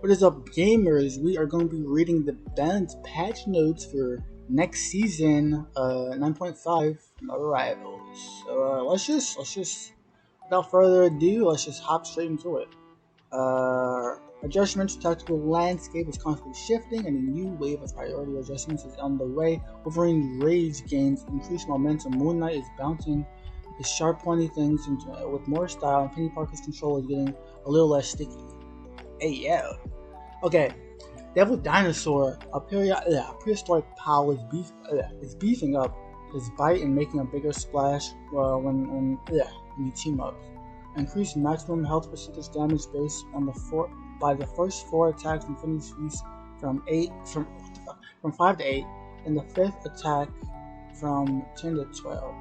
What is up, gamers? We are going to be reading the balanced patch notes for next season, 9.5 from Arrivals. So let's just, without further ado, let's just hop straight into it. Adjustments to tactical landscape is constantly shifting, and a new wave of priority adjustments is on the way. Wolverine Rage gains increased momentum. Moon Knight is bouncing his sharp, pointy things with more style, and Penny Parker's control is getting a little less sticky. Hey, yeah. Okay. Devil Dinosaur, a prehistoric pal, is beefing up his bite and making a bigger splash when you team up. Increase maximum health percentage damage based on the first 4 attacks from Finney's Feast from 5 to 8, and the 5th attack from 10 to 12.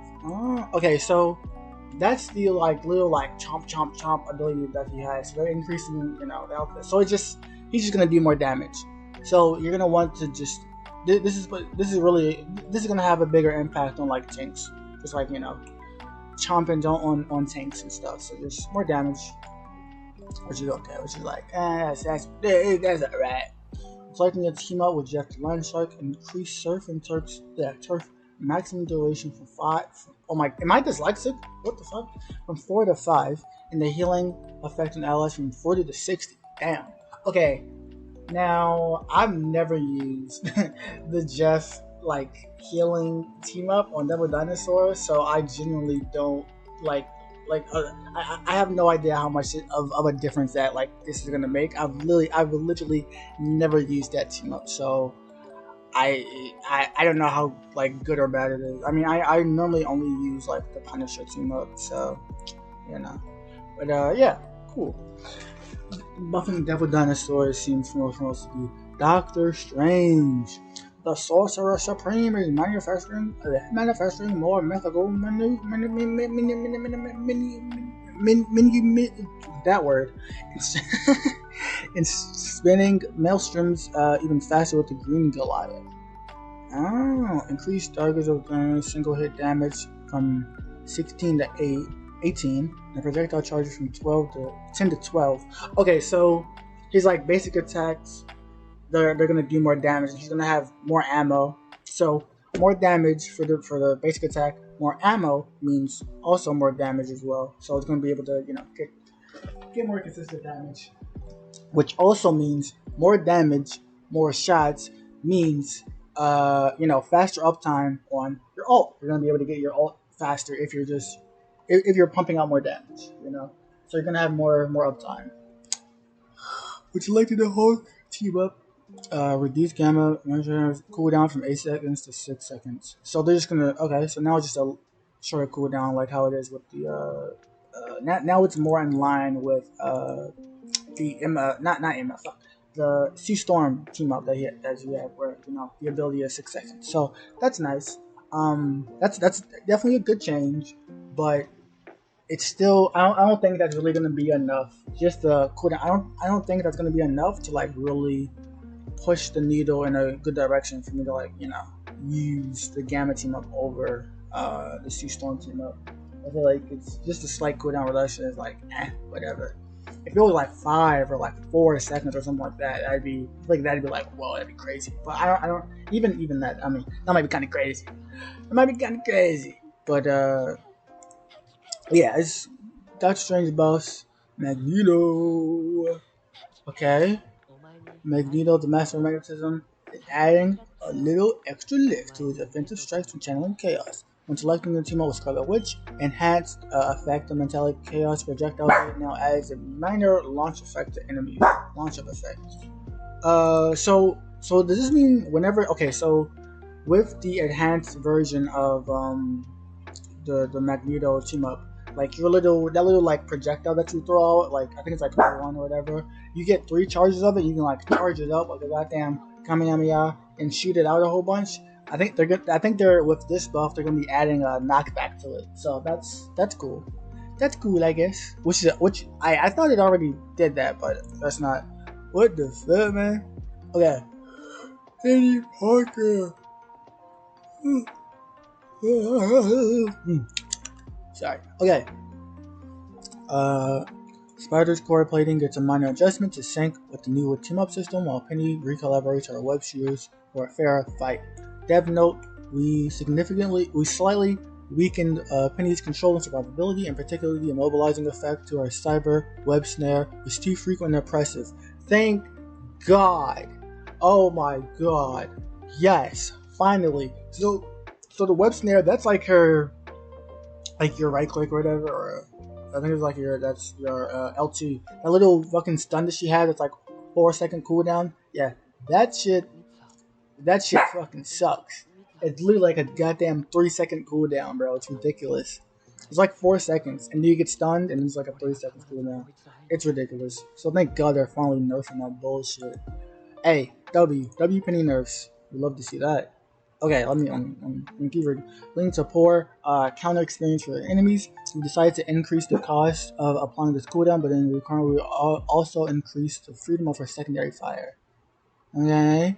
Okay, so that's the little chomp ability that he has. So they're increasing, the output. So he's just gonna do more damage. So you're gonna want to just this is gonna have a bigger impact on tanks, just chomping on tanks and stuff. So there's more damage, which is okay. Which is that's alright. Selecting a team up with Jack the Lion Shark, increase turf maximum duration from 5. Oh my, am I dyslexic? What the fuck? From 4 to 5, and the healing effect on allies from 40 to 60. Damn. Okay. Now I've never used the Jeff healing team up on Devil Dinosaur, so I genuinely don't I have no idea how much of a difference that this is gonna make. I've literally never used that team up, so I don't know how good or bad it is. I mean, I normally only use the Punisher team up, so but yeah, cool. Buffing Devil Dinosaur seems supposed to be Doctor Strange. The Sorcerer Supreme is manufacturing more mythical that word and spinning maelstroms even faster with the Green Goliath. Increased targets of single hit damage from 16 to 18, and projectile charges from 10 to 12. Okay, so his basic attacks, they're gonna do more damage. He's gonna have more ammo, so more damage for the basic attack. More ammo means also more damage as well. So it's gonna be able to get more consistent damage, which also means more damage, more shots means faster uptime on your ult. You're gonna be able to get your ult faster if you're pumping out more damage. So you're gonna have more uptime. Would you like to the whole team up? Reduce gamma measures cooldown from 8 seconds to 6 seconds. So they're just gonna so now it's just a shorter cooldown like how it is with the now it's more in line with the Sea Storm team up that you have, where the ability is 6 seconds. So that's nice. That's definitely a good change, but it's still I don't think that's really gonna be enough. Just the cooldown. I don't think that's gonna be enough to really push the needle in a good direction for me to use the Gamma team up over the Sea Storm team up. I feel like it's just a slight cooldown reduction is whatever. If it was 5 or 4 seconds or something like that, that'd be whoa, that'd be crazy. But I don't even that. I mean, that might be kind of crazy. It might be kind of crazy, but yeah, it's Doctor Strange boss Magneto. Okay. Magneto, the Master of Magnetism, is adding a little extra lift to his offensive strikes from channeling chaos. When selecting the team up with Scarlet Witch, enhanced effect of metallic chaos projectile now adds a minor launch effect to enemies. Launch up effect. So does this mean whenever? Okay, so with the enhanced version of the Magneto team up, that little projectile that you throw out, I think it's 1 or whatever, you get 3 charges of it. You can charge it up like a goddamn Kamehameha and shoot it out a whole bunch. I think they're with this buff, they're gonna be adding a knockback to it. So that's cool. That's cool, I guess. Which I thought it already did that, but that's not. What the fuck, man? Okay. Penny Parker. Sorry. Okay. Spider's core plating gets a minor adjustment to sync with the new team-up system, while Penny recollaborates her web shooters for a fair fight. Dev note: we slightly weakened Penny's control and survivability, and particularly the immobilizing effect to her cyber web snare was too frequent and oppressive. Thank God! Oh my God! Yes, finally. So the web snare, that's like her, like your right click or whatever, or I think it's like your L2. That little fucking stun that she had, that's like 4-second cooldown. Yeah, that shit fucking sucks. It's literally like a goddamn 3-second cooldown, bro. It's ridiculous. It's like 4 seconds, and then you get stunned, and it's like a 3-second cooldown. It's ridiculous. So thank God they're finally nerfing that bullshit. Hey, W Penny nerfs. We'd love to see that. Okay, let me keep reading. Leading to poor counter experience for enemies. We decided to increase the cost of applying this cooldown, but in return we also increase the freedom of her secondary fire. Okay.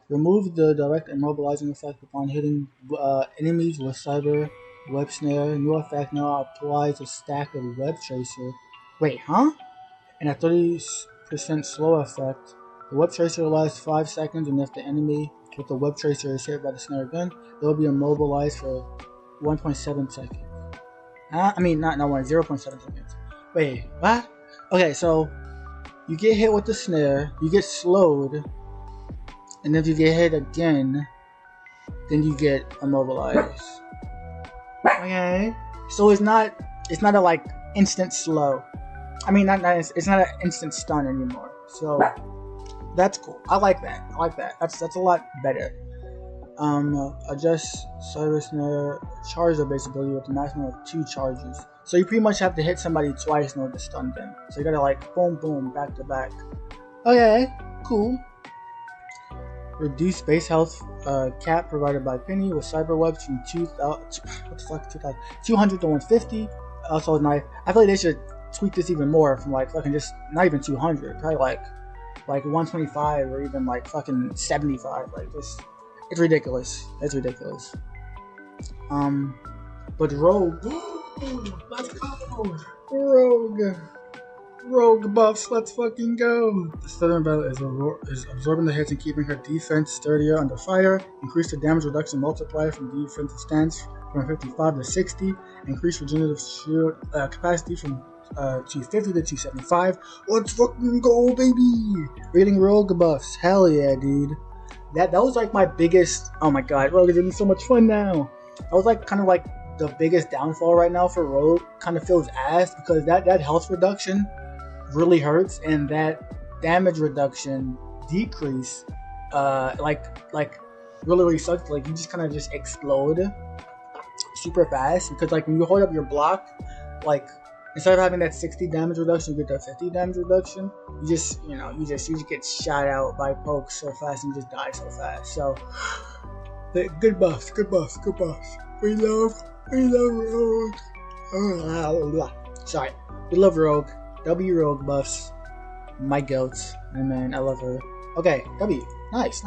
Remove the direct immobilizing effect upon hitting enemies with cyber web snare. New effect now applies a stack of web tracer. Wait, huh? And a 30% slow effect. The web tracer lasts 5 seconds, and if the enemy with the web tracer is hit by the snare gun, they will be immobilized for 1.7 seconds. I mean, not 0.7 seconds. Wait, what? Okay, so you get hit with the snare, you get slowed, and if you get hit again, then you get immobilized. Okay, so it's not a like instant slow. I mean, it's not an instant stun anymore. So that's cool. I like that. That's a lot better. Adjust cyber snare charge the base ability with a maximum of 2 charges. So you pretty much have to hit somebody twice in order to stun them. So you gotta like boom boom back to back. Okay, cool. Reduced base health cap provided by Penny with cyber webs from 200 to 150. Also nice. I feel like they should tweak this even more from like fucking just not even 200, probably like 125 or even like fucking 75. Like this, it's ridiculous. It's ridiculous. But Rogue, let's go, Rogue buffs, let's fucking go. The Southern Battle is absorbing the hits and keeping her defense sturdier under fire. Increase the damage reduction multiplier from defensive stance from 55 to 60. Increase regenerative shield capacity from 250 to 275. Let's fucking go, baby! Rating Rogue buffs, hell yeah, dude. That was like my biggest. Oh my god, Rogue is gonna be so much fun now. That was like kind of like the biggest downfall right now for Rogue. Kind of feels ass because that health reduction really hurts, and that damage reduction decrease like really sucks. Like you just kind of just explode super fast because like when you hold up your block, like instead of having that 60 damage reduction, you get that 50 damage reduction. You just get shot out by pokes so fast and you just die so fast. So good buffs. We love Rogue. Sorry, we love Rogue. W Rogue buffs, my goats, and man, I love her. Okay, W, nice.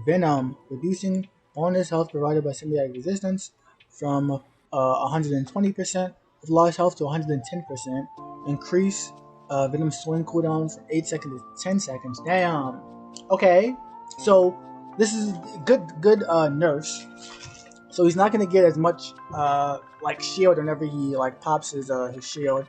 Venom, reducing bonus health provided by symbiotic resistance from 120% of lost health to 110%. Increase Venom swing cooldown from 8 seconds to 10 seconds. Damn. Okay, so this is good nerfs. So he's not gonna get as much like shield whenever he like pops his shield.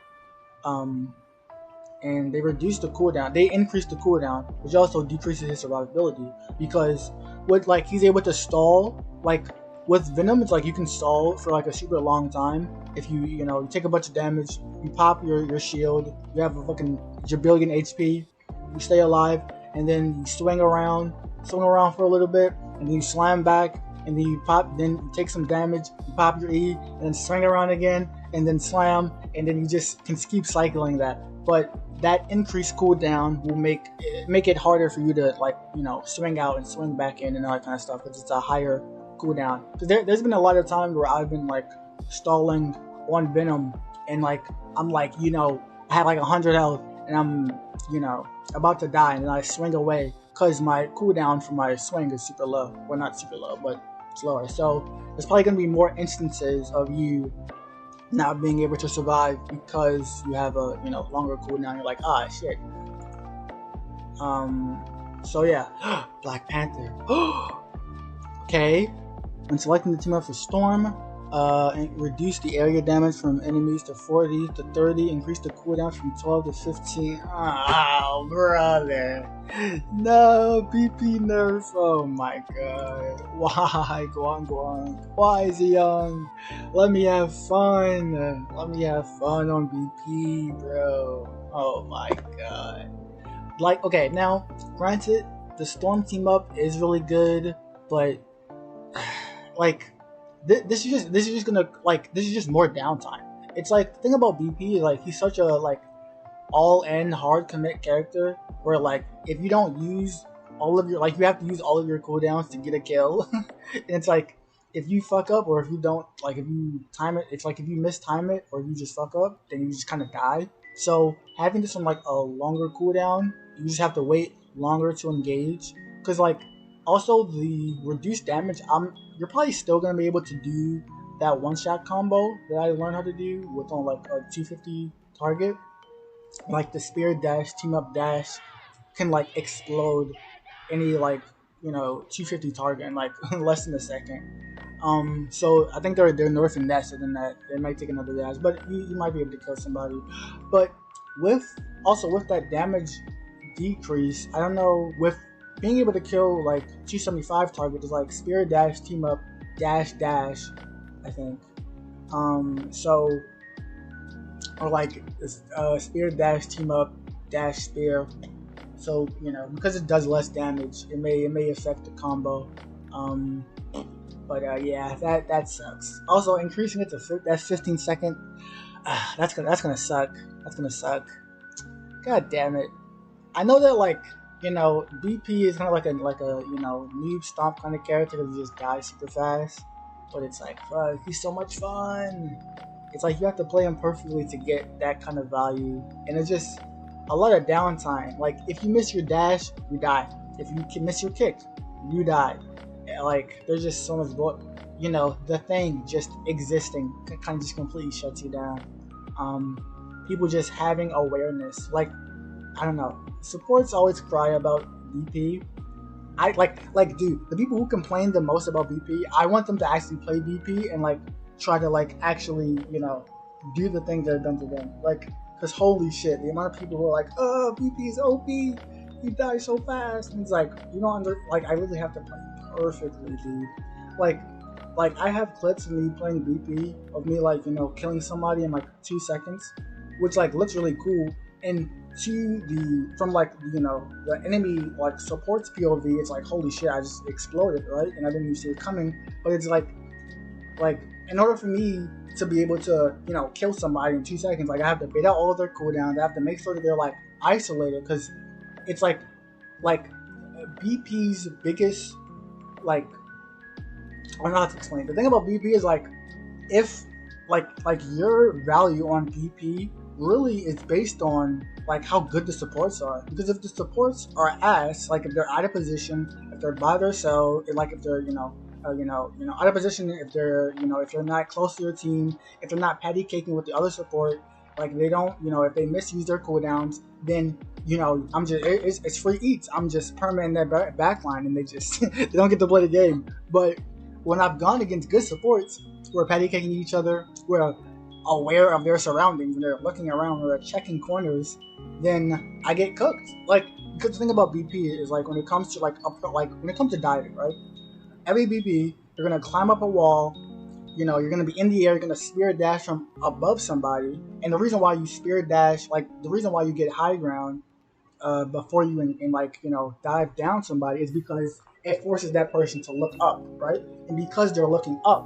And they reduced the cooldown. They increased the cooldown, which also decreases his survivability because with like he's able to stall. Like with Venom, it's like you can stall for like a super long time if you take a bunch of damage, you pop your shield, you have a fucking jabillion HP, you stay alive, and then you swing around for a little bit, and then you slam back, and then you pop, then you take some damage, you pop your E, and then swing around again, and then slam, and then you just can keep cycling that. But that increased cooldown will make it harder for you to swing out and swing back in and all that kind of stuff because it's a higher cooldown. Because there's been a lot of times where I've been like stalling on Venom and like I'm like I have like 100 health and I'm about to die and then I swing away because my cooldown for my swing is super low. Well, not super low, but it's lower. So there's probably gonna be more instances of you not being able to survive because you have a longer cooldown. You're like, ah, shit. So yeah, Black Panther. Okay, when selecting the team up for Storm, reduce the area damage from enemies to 40 to 30. Increase the cooldown from 12 to 15. Oh, brother. No, BP nerf. Oh my god. Why? Go on. Why is he young? Let me have fun. Let me have fun on BP, bro. Oh my god. Like, okay, now, granted, the Storm team up is really good, but like, this is just more downtime. It's like, the thing about BP, like, he's such a like all-in hard commit character where like if you don't use all of your you have to use all of your cooldowns to get a kill. And it's like if you fuck up or if you don't if you time it, it's like if you mistime it or you just fuck up, then you just kind of die. So having this on like a longer cooldown, you just have to wait longer to engage, because like also the reduced damage, you're probably still gonna be able to do that one-shot combo that I learned how to do with on like a 250 target. Like the spear dash, team up dash can like explode any 250 target in like less than a second. So I think they're nerfing that, so then that it might take another dash, but you might be able to kill somebody. But with that damage decrease, I don't know, with being able to kill like 275 targets is like spear dash, team up dash, I think. So or like spear dash, team up dash, spear. So because it does less damage, it may affect the combo. But yeah, that sucks. Also, increasing it to that 15-second, that's gonna suck. That's gonna suck. God damn it! I know that BP is kind of like a noob stomp kind of character because he just dies super fast. But it's like, fuck, he's so much fun. It's like you have to play him perfectly to get that kind of value, and it's just a lot of downtime. Like if you miss your dash, you die. If you miss your kick, you die. Like there's just so much the thing just existing kind of just completely shuts you down. People just having awareness. Like I don't know. Supports always cry about BP. I dude, the people who complain the most about BP, I want them to actually play BP and try to actually do the things that are done to them. Because holy shit, the amount of people who are like, oh, BP is OP, he dies so fast, and it's like you don't I really have to play perfectly, dude. I have clips of me playing BP of me killing somebody in 2 seconds, which looks really cool. And from the enemy supports POV, it's holy shit, I just exploded, right? And I didn't even see it coming. But it's like in order for me to be able to kill somebody in 2 seconds, I have to bait out all of their cooldowns. I have to make sure that they're isolated, because it's like BP's biggest I don't know how to explain. The thing about BP is if your value on BP really is based on how good the supports are. Because if the supports are ass, if they're out of position, if they're by themselves, if they're out of position, if they're if they're not close to your team, if they're not patty caking with the other support, they don't if they misuse their cooldowns, then I'm just it's free eats. I'm just permanent in that backline, and they just they don't get to play the game. But when I've gone against good supports who are patty caking each other, who are aware of their surroundings and they're looking around or they're checking corners, then I get cooked. Because the thing about BP is when it comes to when it comes to diving, right? Every BP, you're gonna climb up a wall, you're gonna be in the air, you're gonna spear dash from above somebody, and the reason why you spear dash, the reason why you get high ground before you dive down somebody is because it forces that person to look up, right? And because they're looking up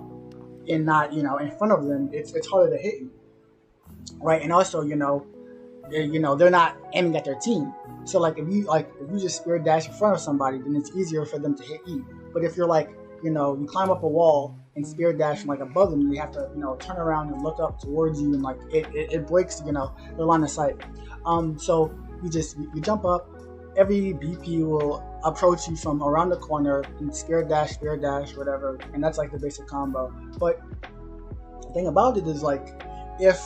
and not in front of them, it's harder to hit you, right? And also they're not aiming at their team, so if you just spear dash in front of somebody, then it's easier for them to hit you. But if you're you climb up a wall and spear dash from above them, you have to turn around and look up towards you, and it breaks their line of sight. So you jump up. Every BP will approach you from around the corner and spear dash, whatever, and that's the basic combo. But the thing about it is if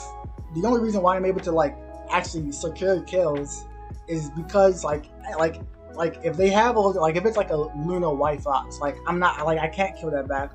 the only reason why I'm able to like actually secure kills is because like if they have all like if it's like a Luna White Fox, like I'm not like I can't kill that back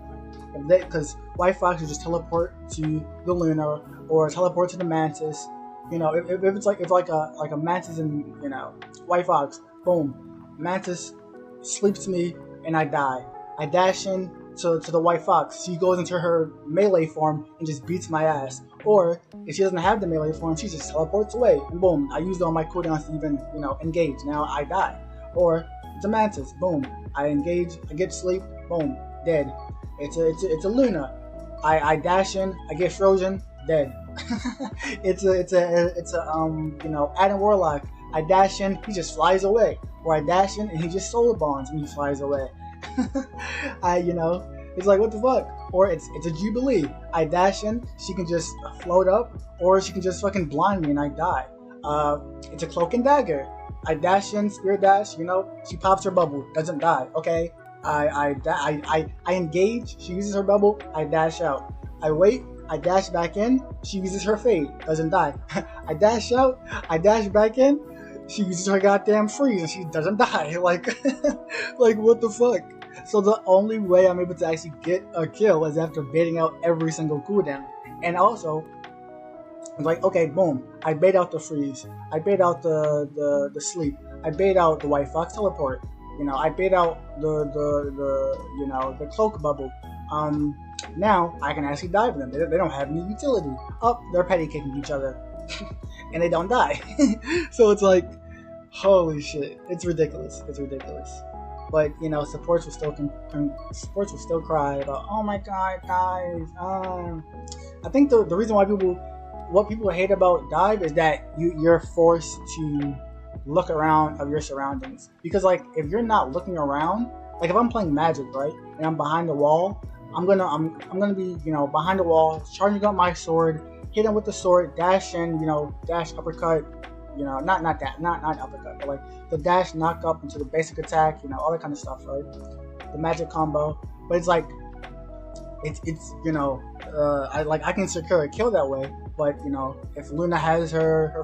because White Fox will just teleport to the Luna or teleport to the Mantis. You know, if it's like a Mantis and you know White Fox, boom, Mantis sleeps me and I die. I dash in to the White Fox. She goes into her melee form and just beats my ass. Or if she doesn't have the melee form, she just teleports away and boom, I used all my cooldowns to even you know engage. Now I die. Or it's a Mantis, boom, I engage, I get sleep, boom, dead. It's a Luna. I dash in, I get frozen, dead. it's a you know Adam Warlock. I dash in, he just flies away. Or I dash in and he just solar bonds and he flies away. You know, it's like what the fuck. Or it's a Jubilee. I dash in, she can just float up, or she can just fucking blind me and I die. It's a Cloak and Dagger. I dash in, Spear Dash, you know, she pops her bubble, doesn't die. Okay, I engage, she uses her bubble, I dash out. I wait, I dash back in, she uses her fade, doesn't die. I dash out, I dash back in, she uses her goddamn freeze and she doesn't die. Like, like what the fuck? So the only way I'm able to actually get a kill is after baiting out every single cooldown. And also, it's like, okay, boom, I bait out the freeze, I bait out the sleep, I bait out the White Fox teleport, you know, I bait out the you know the cloak bubble. Now I can actually dive them. They don't have any utility. Oh, they're petty kicking each other, and they don't die. So it's like, holy shit, it's ridiculous. It's ridiculous. But you know, supports will still cry about, oh my god, guys. I think the reason why what people hate about dive is that you're forced to look around of your surroundings. Because like if you're not looking around, like if I'm playing Magic, right, and I'm behind the wall, I'm gonna be, you know, behind the wall, charging up my sword, hit him with the sword, dash in, you know, dash uppercut, you know, not uppercut, but like the dash knock up into the basic attack, you know, all that kind of stuff, right? The magic combo. But it's like it's you know, I can secure a kill that way. But you know, if Luna has her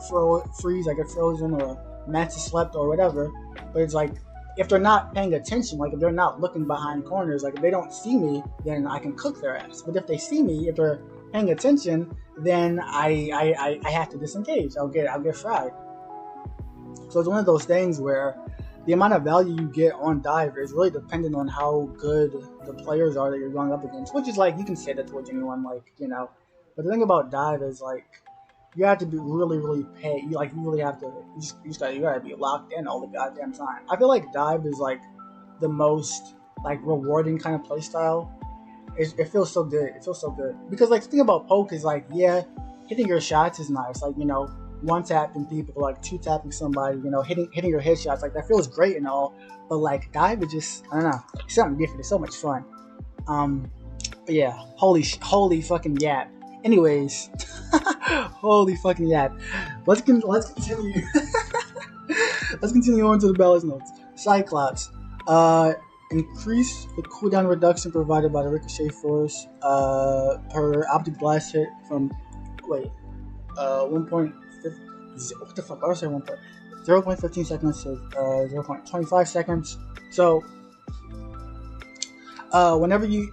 freeze, I get frozen, or Mantis slept or whatever. But it's like, if they're not paying attention, like if they're not looking behind corners, like if they don't see me, then I can cook their ass. But if they see me, if they're paying attention, then I have to disengage. I'll get fried. So it's one of those things where the amount of value you get on dive is really dependent on how good the players are that you're going up against. Which is like, you can say that towards anyone, like, you know. But the thing about dive is like, you have to be really pay. You really have to. You gotta be locked in all the goddamn time. I feel like dive is like the most like rewarding kind of play style. It feels so good. It feels so good because like the thing about poke is like, yeah, hitting your shots is nice. Like, you know, one tapping people, like two tapping somebody, you know, hitting your headshots, like that feels great and all. But like dive is just, I don't know, it's something different. It's so much fun. But yeah, holy fucking yap. Anyways, holy fucking yap. Let's continue. Let's continue on to the balance notes. Cyclops. Increase the cooldown reduction provided by the ricochet force per optic blast hit from 1.5. What the fuck? I was saying 0.15 seconds to 0.25 seconds. So whenever you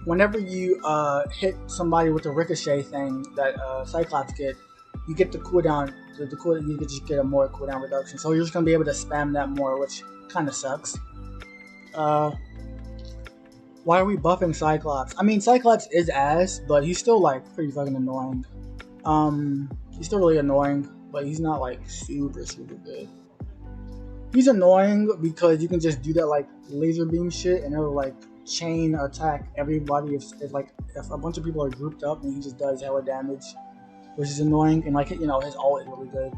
hit somebody with the ricochet thing that Cyclops get, you get the cooldown. You just get a more cooldown reduction. So you're just gonna be able to spam that more, which kind of sucks. Why are we buffing Cyclops? I mean, Cyclops is ass, but he's still like pretty fucking annoying. He's still really annoying, but he's not like super good. He's annoying because you can just do that like laser beam shit, and it'll like chain attack everybody if a bunch of people are grouped up, and he just does hella damage, which is annoying. And like, you know, he's always really good.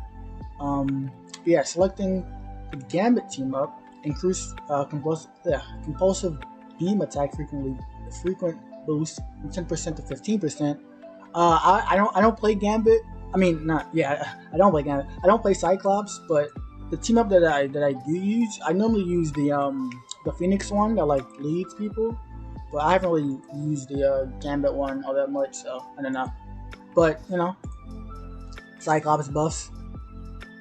Yeah, selecting the Gambit team up, increase compulsive beam attack frequent boost from 10% to 15%. I don't play Gambit. I don't play Gambit. I don't play Cyclops, but the team up that I do use, I normally use the Phoenix one that like leads people, but I haven't really used the Gambit one all that much, so I don't know. But you know, Cyclops buffs.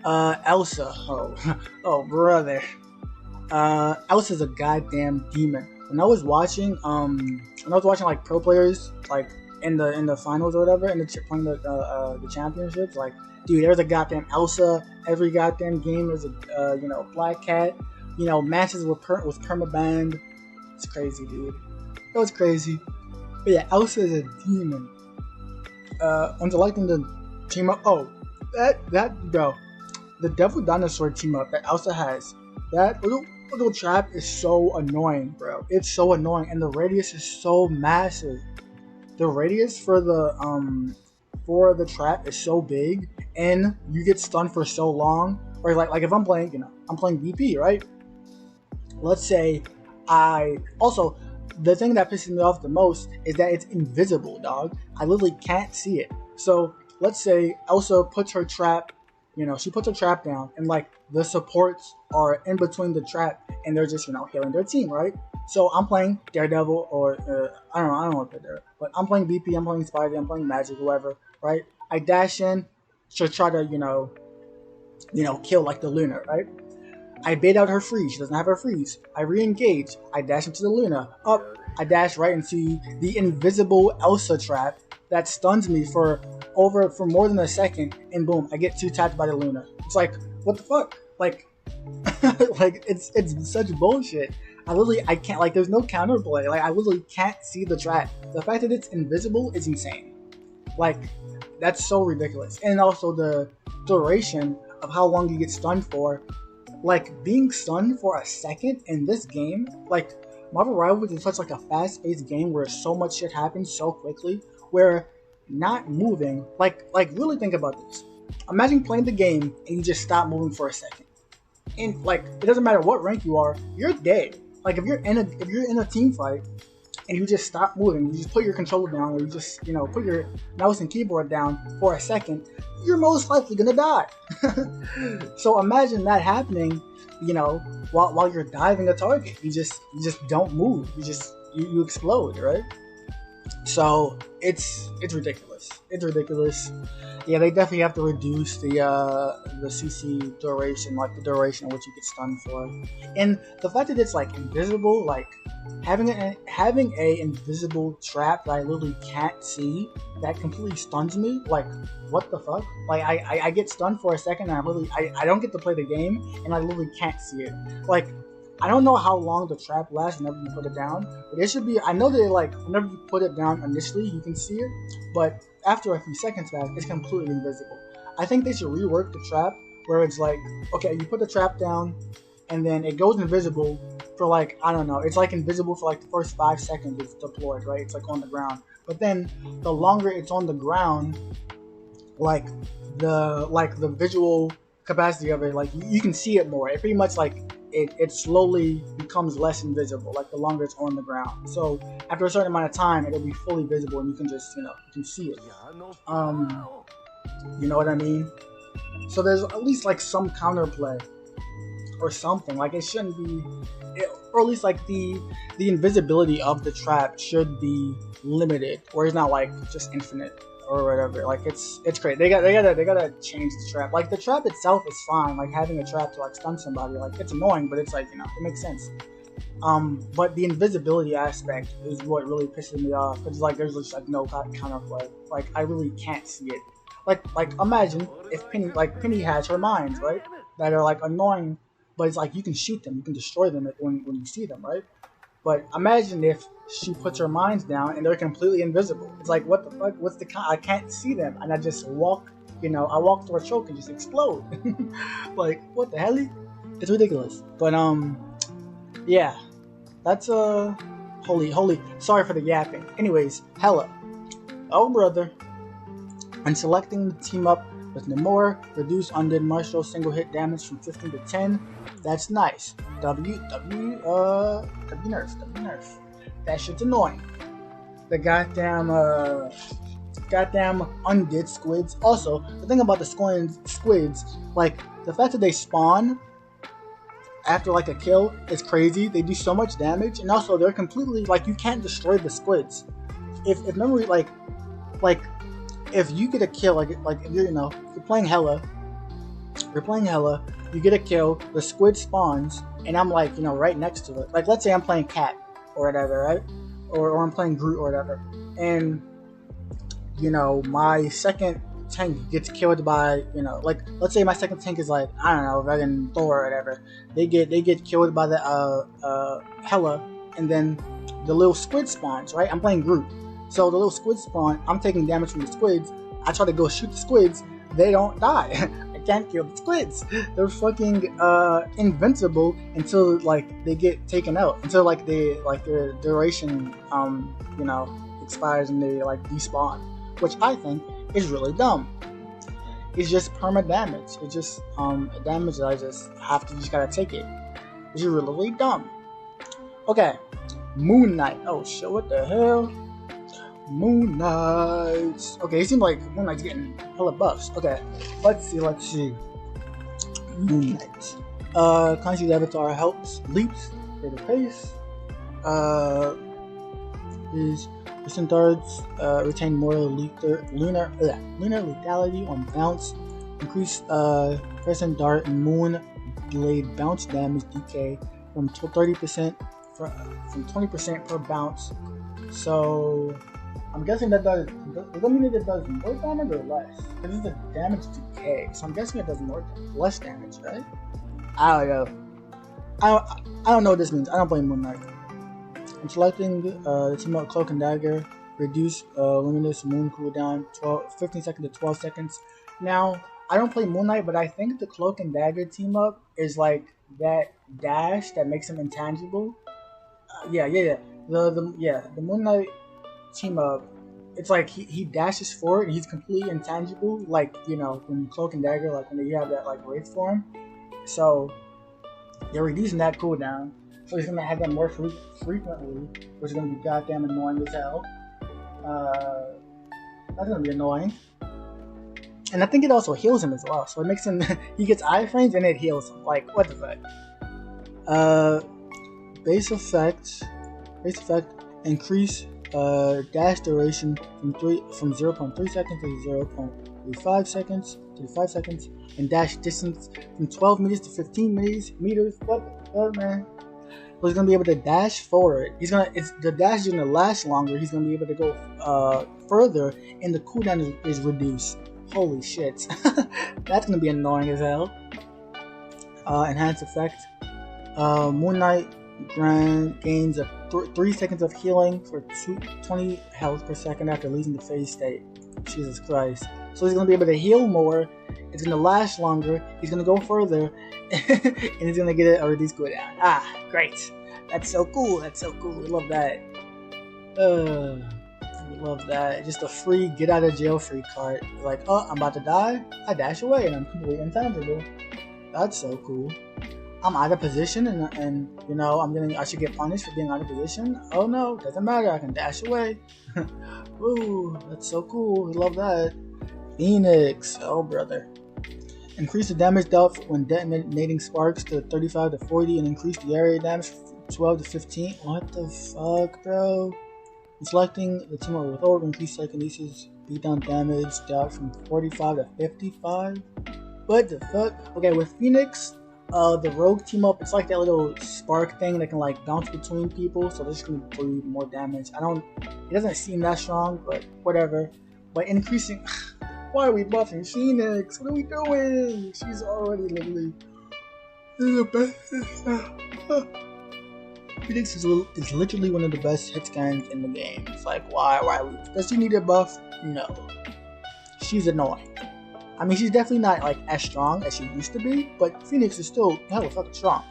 Elsa. Oh, oh brother. Elsa's a goddamn demon. When I was watching like pro players like in the finals or whatever, and playing the championships, like dude, there's a goddamn Elsa every goddamn game. There's a Black Cat, matches with permabanned. It's crazy, dude. It was crazy. But yeah, Elsa is a demon. I'm selecting the team up. Oh, that bro, the Devil Dinosaur team up that Elsa has. That little trap is so annoying, bro. It's so annoying, and the radius is so massive. The radius for the trap is so big, and you get stunned for so long. Or like if I'm playing, I'm playing BP, right? Let's say the thing that pisses me off the most is that it's invisible, dog. I literally can't see it. So let's say Elsa puts her trap, she puts her trap down, and like the supports are in between the trap, and they're just healing their team, right? So I'm playing Daredevil, or I don't know what they're there, but I'm playing BP, I'm playing Spidey, I'm playing Magic, whoever, right? I dash in to try to kill like the Luna, right? I bait out her freeze. She doesn't have her freeze. I re-engage. I dash into the Luna. Up. I dash right into the invisible Elsa trap that stuns me for more than a second, and boom, I get 2-tapped by the Luna. It's like, what the fuck? Like, like it's such bullshit. I can't, like, there's no counterplay. Like, I literally can't see the trap. The fact that it's invisible is insane. Like, that's so ridiculous. And also the duration of how long you get stunned for. Like, being stunned for a second in this game, like, Marvel Rivals is such like a fast-paced game where so much shit happens so quickly, where not moving, like really think about this. Imagine playing the game and you just stop moving for a second. And like, it doesn't matter what rank you are, you're dead. Like if you're in a team fight and you just stop moving, you just put your controller down, or you just put your mouse and keyboard down for a second, you're most likely gonna die. So imagine that happening, while you're diving a target. You just don't move. You explode, right? So it's ridiculous. It's ridiculous. Yeah, they definitely have to reduce the CC duration, like the duration in which you get stunned for. And the fact that it's like invisible, like having a invisible trap that I literally can't see, that completely stuns me. Like, what the fuck? Like I get stunned for a second, and I don't get to play the game, and I literally can't see it. Like, I don't know how long the trap lasts whenever you put it down, but it should be, I know that like whenever you put it down initially you can see it, but after a few seconds back it's completely invisible. I think they should rework the trap where it's like, okay, you put the trap down and then it goes invisible for like, I don't know, it's like invisible for like the first 5 seconds it's deployed, right? It's like on the ground. But then the longer it's on the ground, like the visual capacity of it, like you can see it more. It pretty much like it slowly becomes less invisible, like the longer it's on the ground. So after a certain amount of time, it'll be fully visible, and you can just, you can see it. You know what I mean? So there's at least like some counterplay or something. Like it shouldn't be, or at least like the invisibility of the trap should be limited, or it's not like just infinite or whatever. Like it's great. They gotta change the trap. Like the trap itself is fine. Like having a trap to like stun somebody, like it's annoying, but it's like, it makes sense. But the invisibility aspect is what really pisses me off, because like there's just like no counterplay. Like I really can't see it. Like imagine if Penny has her mines, right? That are like annoying, but it's like you can shoot them, you can destroy them when you see them, right? But imagine if she puts her mines down and they're completely invisible. It's like, what the fuck? What's the I can't see them, and I just walk. I walk through a choke and just explode. Like, what the hell? It's ridiculous. But yeah, that's holy. Sorry for the yapping. Anyways, Hela. Oh brother. When selecting the team up with Namor, reduce undead martial single hit damage from 15 to 10. That's nice. W nerf. That shit's annoying. The goddamn undead squids. Also, the thing about the squids, like the fact that they spawn after like a kill is crazy. They do so much damage, and also they're completely like, you can't destroy the squids. If memory like if you get a kill, like you know, you're playing Hella, you get a kill, the squid spawns, and I'm like, you know, right next to it. Like, let's say I'm playing Cat or whatever, right? Or I'm playing Groot or whatever, and you know, my second tank gets killed by, you know, like, let's say my second tank is like, I don't know, fucking Thor or whatever. They get killed by the Hella, and then the little squid spawns, right? I'm playing Groot, so the little squid spawn. I'm taking damage from the squids. I try to go shoot the squids. They don't die. I can't kill the squids. They're fucking invincible until like they get taken out. Until like their duration you know, expires and they like despawn, which I think is really dumb. It's just perma damage. It's just damage that I just gotta take it. It's really dumb. Okay, Moon Knight. Oh shit, what the hell? Moon Knight. Okay, it seems like Moon Knight's getting hella buffs. Okay, let's see. Moon Knight. Conscious Avatar helps leaps for the pace. His recent darts retain more lunar lethality on bounce. Increase present dart and moon blade bounce damage DK from 30% from 20% per bounce. So I'm guessing that does that mean that it does more damage or less? Because it's a damage decay, so I'm guessing it does less damage, right? I don't know. I don't know what this means. I don't play Moon Knight. I'm selecting the team up Cloak and Dagger. Reduce luminous moon cooldown 15 seconds to 12 seconds. Now, I don't play Moon Knight, but I think the Cloak and Dagger team up is like that dash that makes him intangible. The Moon Knight team up, it's like he dashes forward and he's completely intangible, like, you know, when Cloak and Dagger, like when you have that like wraith form. So they're reducing that cooldown, so he's gonna have that more frequently, which is gonna be goddamn annoying as hell. That's gonna be annoying. And I think it also heals him as well, so it makes him he gets iframes and it heals him. Like, what the fuck? Base effect increase dash duration from 0.3 seconds to 0.35 seconds, and dash distance from 12 meters to 15 meters. What the fuck, man? So he's gonna be able to dash forward. The dash is gonna last longer. He's gonna be able to go further, and the cooldown is reduced. Holy shit, that's gonna be annoying as hell. Enhanced effect. Moon Knight gains 3 seconds of healing for 20 health per second after leaving the phase state. Jesus Christ. So he's going to be able to heal more. It's going to last longer. He's going to go further. And he's going to get a reduced cooldown. Ah, great. That's so cool. We love that. We love that. Just a free get out of jail free card. Like, oh, I'm about to die. I dash away and I'm completely intangible. That's so cool. I'm out of position and you know I should get punished for being out of position. Oh no, doesn't matter. I can dash away. Ooh, that's so cool. We love that. Phoenix, oh brother. Increase the damage dealt when detonating sparks to 35 to 40 and increase the area damage from 12 to 15. What the fuck, bro? I'm selecting the team with orb, increase psychokinesis beatdown damage dealt from 45 to 55. What the fuck? Okay, with Phoenix. The rogue team up, it's like that little spark thing that can like bounce between people, so this is gonna do more damage. It doesn't seem that strong, but whatever. But increasing, why are we buffing Phoenix? What are we doing? She's already literally the best. Phoenix is literally one of the best hit scans in the game. It's like, why? Does she need a buff? No. She's annoying. I mean, she's definitely not like as strong as she used to be, but Phoenix is still hella fucking strong.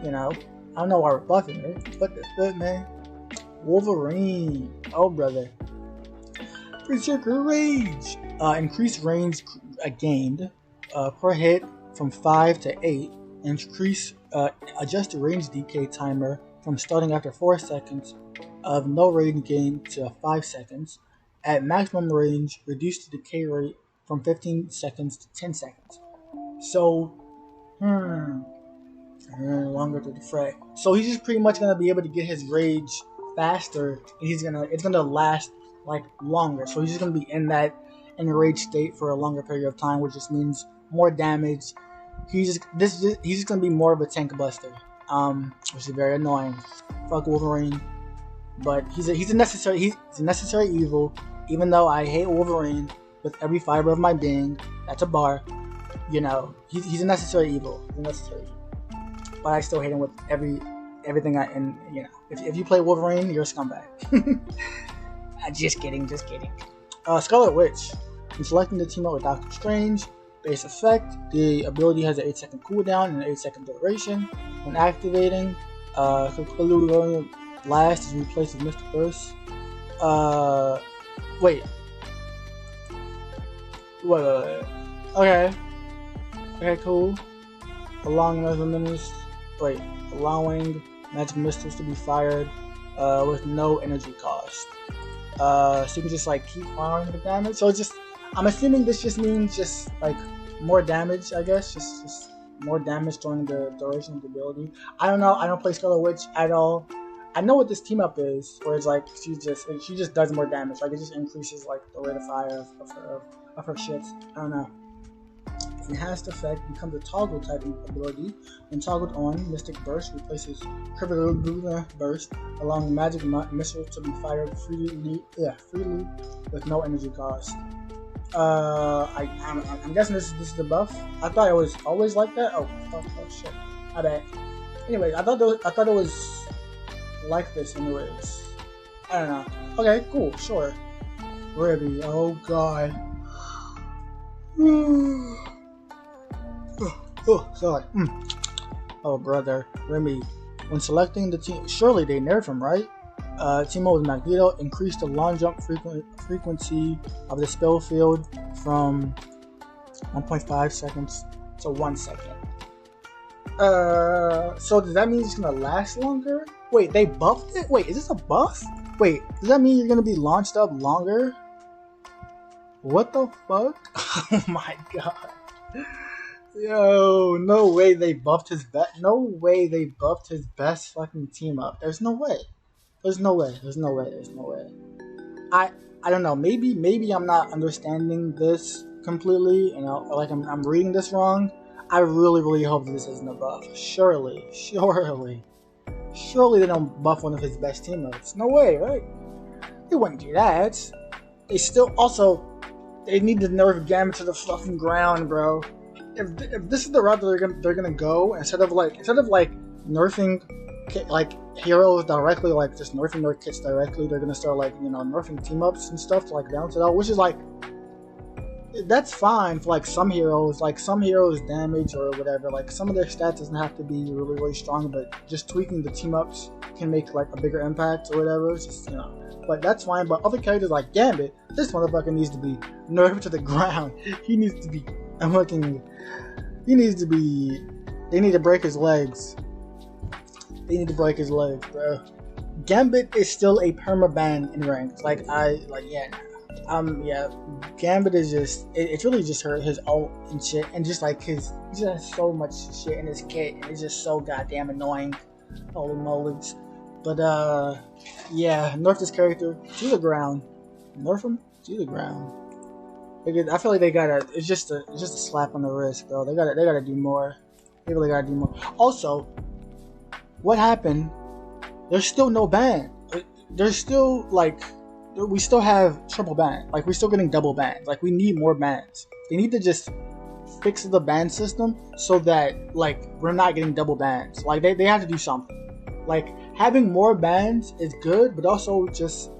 You know, I don't know why we're buffing her, but the good man. Wolverine, oh brother. Berserker Rage, increased range gained per hit from 5 to 8. Increase adjust the range decay timer from starting after 4 seconds of no range gain to 5 seconds. At maximum range, reduce the decay rate from 15 seconds to 10 seconds. So, longer to defray. So he's just pretty much gonna be able to get his rage faster, and it's gonna last like longer. So he's just gonna be in that in a rage state for a longer period of time, which just means more damage. He's just gonna be more of a tank buster, which is very annoying. Fuck Wolverine, but he's a necessary evil. Even though I hate Wolverine with every fiber of my being, that's a bar. You know, he's a necessary evil. But I still hate him with everything. You know, if you play Wolverine, you're a scumbag. Just kidding. Scarlet Witch. When selecting the team up with Doctor Strange, base effect, the ability has an 8-second cooldown and an 8-second duration. When activating, completely last is replaced with Mystic Burst. Wait. Okay, cool. Allowing magic missiles to be fired with no energy cost. So you can just like keep firing the damage. So it's just, I'm assuming this just means just like more damage, I guess. Just more damage during the duration of the ability. I don't know. I don't play Scarlet Witch at all. I know what this team up is, where it's like she just does more damage. Like it just increases like the rate of fire of her shits. I don't know. Enhanced effect becomes a toggle type ability. When toggled on, Mystic Burst replaces Critical Burst, allowing magic missiles to be fired freely with no energy cost. I'm guessing this is the buff. I thought it was always like that. Oh shit, my bad. Anyways, I thought it was like this. Anyways, I don't know. Okay, cool, sure. Ribby, oh god. Sorry. Oh, brother. Remy. When selecting the team, surely they nerfed him, right? Team up with Magneto, increase the long jump frequency of the spell field from 1.5 seconds to 1 second. So does that mean it's gonna last longer? Wait, they buffed it? Wait, is this a buff? Wait, does that mean you're gonna be launched up longer? What the fuck? Oh my god. Yo, no way they buffed his best. No way they buffed his best fucking team up. There's no way. There's no way. I don't know. Maybe I'm not understanding this completely. You know, like I'm reading this wrong. I really hope that this isn't a buff. Surely they don't buff one of his best teammates. No way, right? They wouldn't do that. They still also they need to nerf Gambit to the fucking ground, bro. If this is the route that they're gonna go, instead of like nerfing like heroes directly, like just nerfing their kits directly, they're gonna start like, you know, nerfing team ups and stuff to like balance it out, which is like, that's fine for like some heroes damage or whatever, like some of their stats doesn't have to be really strong, but just tweaking the team ups can make like a bigger impact or whatever. It's just, you know, but that's fine. But other characters like Gambit, this motherfucker needs to be nerfed to the ground. He needs to be they need to break his legs. Bro. Gambit is still a permaban in ranks. Gambit is just, it's really just his ult and shit, and just like he just has so much shit in his kit, and it's just so goddamn annoying. Holy moly. But yeah, nerf this character to the ground. Nerf him to the ground. I feel like they gotta. It's just a slap on the wrist, bro. They gotta do more. They really gotta do more. Also, what happened? There's still no ban. There's still like, we still have triple ban. Like, we're still getting double bans. Like, we need more bans. They need to just fix the ban system so that like we're not getting double bans. Like they have to do something. Like, having more bans is good, but also just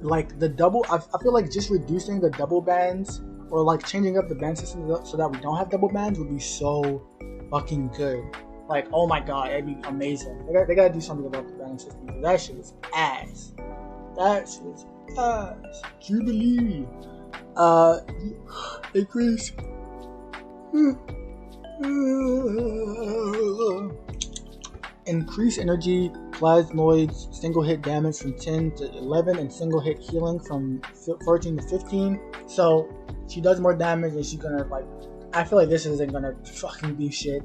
like the double, I feel like just reducing the double bans or like changing up the ban system so that we don't have double bans would be so fucking good. Like, oh my god, it'd be amazing. They gotta do something about the ban system. That shit is ass. Jubilee. Increase. Increase energy plasmoids single hit damage from 10 to 11 and single hit healing from 14 to 15. So she does more damage and she's gonna like, I feel like this isn't gonna fucking do shit.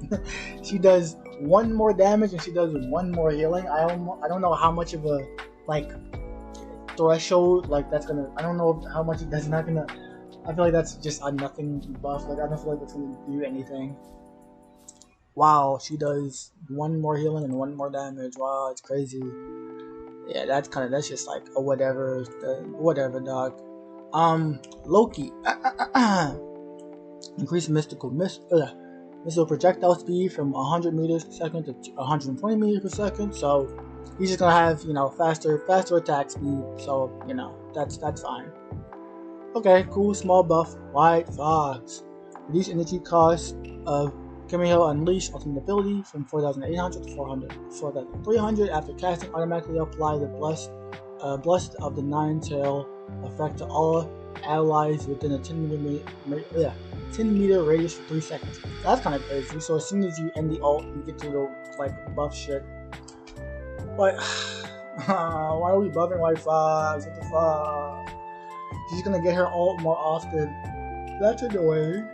She does one more damage and she does one more healing. I don't know how much of a like threshold like that's gonna, I don't know how much that's not gonna I feel like that's just a nothing buff. Like I don't feel like it's gonna do anything. Wow, she does one more healing and one more damage. Wow, it's crazy. Yeah, that's just like a whatever, whatever, dog. Loki. Increase missile projectile speed from 100 meters per second to 120 meters per second. So he's just gonna have faster attack speed. So that's fine. Okay, cool. Small buff. White Fox. Reduce energy cost of Kamehameha Unleash ultimate ability from 4,800 to 4,300 after casting. Automatically apply the blessed of the Nine-Tail effect to all allies within a 10 meter radius for 3 seconds. That's kind of crazy. So as soon as you end the ult, you get to the buff shit. But why are we buffing White Fox? What the fuck? She's gonna get her ult more often. That's annoying.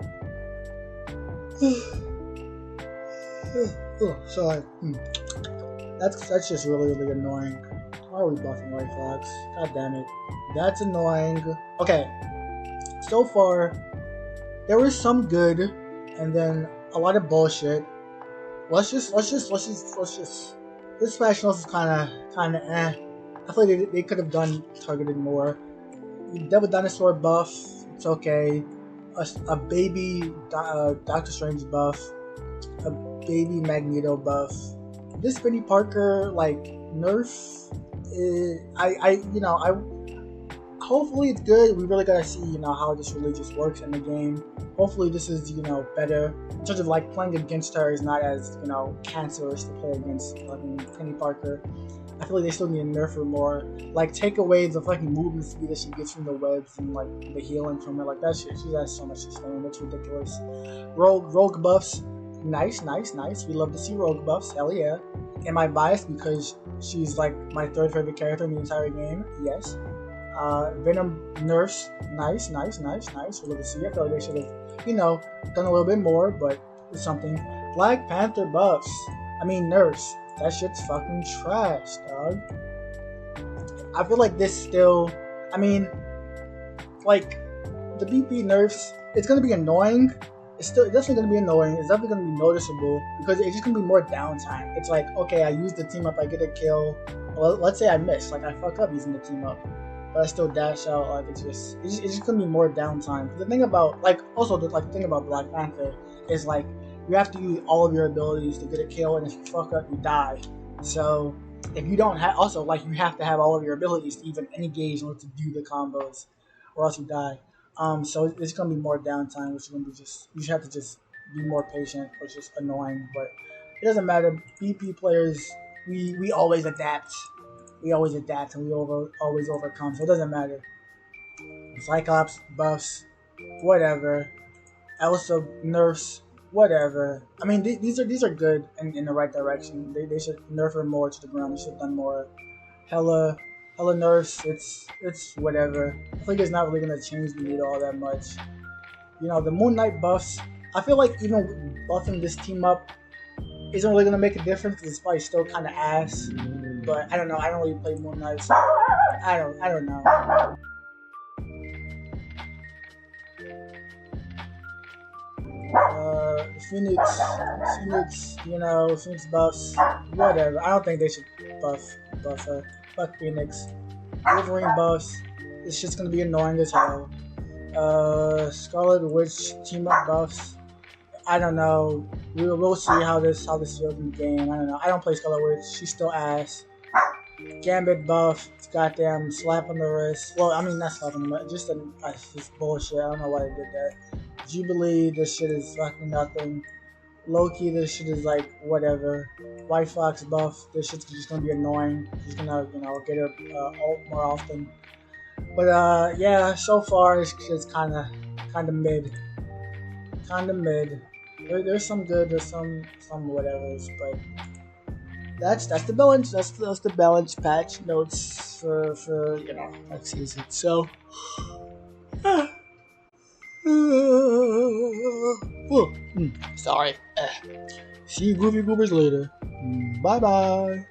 Sorry. That's just really annoying. Why are we buffing White Fox? God damn it. That's annoying. Okay. So far, there was some good, and then a lot of bullshit. Let's just. This Smash Bros is kind of eh. I feel like they could have targeted more. Devil Dinosaur buff, it's okay. A baby Doctor Strange buff, a baby Magneto buff. This Benny Parker nerf, hopefully it's good. We really gotta see how this really just works in the game. Hopefully this is better in terms of playing against her is not as cancerous to play against Penny Parker. I feel like they still need to nerf her more. Take away the fucking movement speed that she gets from the webs and the healing from her. That shit, she has so much sustain. That's ridiculous. Rogue buffs, nice. We love to see rogue buffs. Hell yeah. Am I biased because she's my third favorite character in the entire game? Yes. Venom nerfs, nice. We love to see it. I feel like they should have, done a little bit more, but it's something. Black Panther buffs. Nerfs. That shit's fucking trash, dog. I feel like this still, the BP nerfs, it's gonna be annoying. It's definitely gonna be annoying. It's definitely gonna be noticeable because it's just gonna be more downtime. It's okay, I use the team up, I get a kill. Well, let's say I miss, I fuck up using the team up, but I still dash out. It's just gonna be more downtime. The thing about the thing about Black Panther is you have to use all of your abilities to get a kill, and if you fuck up, you die. So if you don't have, you have to have all of your abilities to even engage in order to do the combos, or else you die. So it's gonna be more downtime, which is gonna be you should have to just be more patient, which is annoying. But it doesn't matter. BP players, we always adapt. We always adapt, and we always overcome. So it doesn't matter. Cyclops buffs, whatever. Elsa nerfs. Whatever. These are good in the right direction. They should nerf her more to the ground. They should have done more. Hella nerfs. It's whatever. I think it's not really gonna change the meter all that much. The Moon Knight buffs. I feel like even buffing this team up isn't really gonna make a difference because it's probably still kind of ass. But I don't know. I don't really play Moon Knight, so I don't know. Phoenix, Phoenix buffs, whatever. I don't think they should buff her. Fuck Phoenix. Wolverine buffs. It's just gonna be annoying as hell. Scarlet Witch team up buffs. I don't know. We'll see how this feels in the game. I don't know. I don't play Scarlet Witch. She's still ass. Gambit buff. It's goddamn slap on the wrist. Well, not slap on the wrist. Just bullshit. I don't know why they did that. Jubilee, this shit is fucking nothing. Loki, this shit is whatever. White Fox buff, this shit's just gonna be annoying. She's gonna, get her ult more often. But yeah, so far it's kind of mid. There's some good, there's some whatevers, but that's the balance. That's the balance patch notes for next season. So. Sorry. See you goofy goobers later. Bye bye.